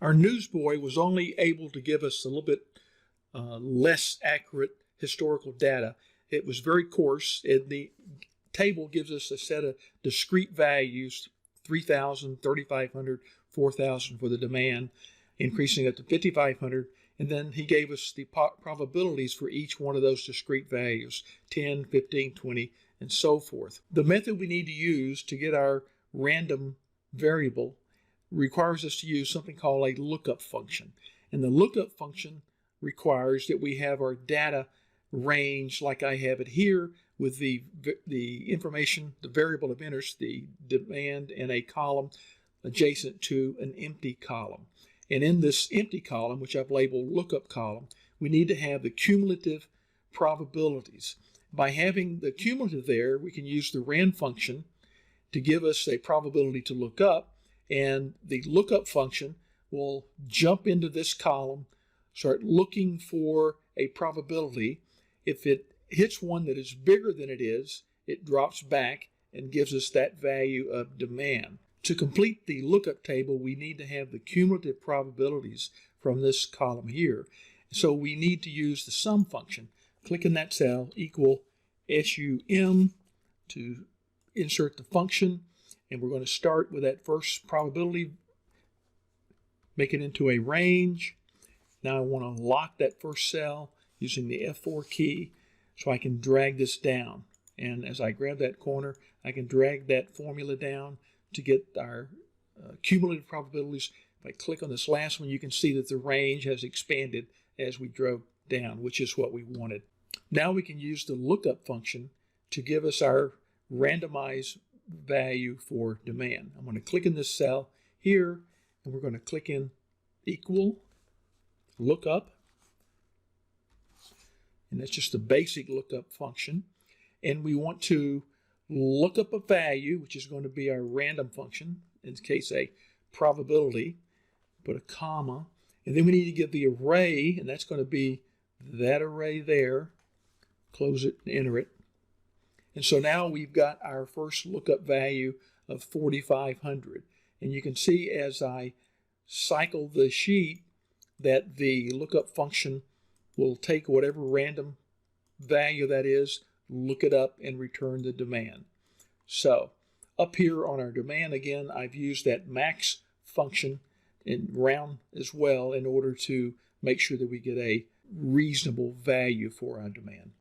Our newsboy was only able to give us a little bit less accurate historical data. It was very coarse, and the table gives us a set of discrete values, 3,000, 3,500, 4,000 for the demand, increasing up to 5,500. And then he gave us the probabilities for each one of those discrete values, 10, 15, 20, and so forth. The method we need to use to get our random variable requires us to use something called a lookup function. And the lookup function requires that we have our data range like I have it here, with the information, the variable of interest, the demand, in a column adjacent to an empty column. And in this empty column, which I've labeled lookup column, we need to have the cumulative probabilities. By having the cumulative there, we can use the rand function to give us a probability to look up, and the lookup function will jump into this column, start looking for a probability. If it hits one that is bigger than it is, it drops back and gives us that value of demand. To complete the lookup table, we need to have the cumulative probabilities from this column here. So we need to use the sum function. Click in that cell, equal SUM, to insert the function. And we're going to start with that first probability, make it into a range. Now I want to lock that first cell using the F4 key so I can drag this down. And as I grab that corner, I can drag that formula down to get our cumulative probabilities. If I click on this last one, you can see that the range has expanded as we drove down, which is what we wanted. Now we can use the lookup function to give us our randomized value for demand. I'm going to click in this cell here, and we're going to click in equal lookup. And that's just a basic lookup function. And we want to look up a value, which is going to be our random function, in this case a probability, put a comma, and then we need to get the array, and that's going to be that array there, close it and enter it. And so now we've got our first lookup value of 4,500. And you can see as I cycle the sheet that the lookup function will take whatever random value that is, look it up, and return the demand. So up here on our demand, again, I've used that max function in round as well in order to make sure that we get a reasonable value for our demand.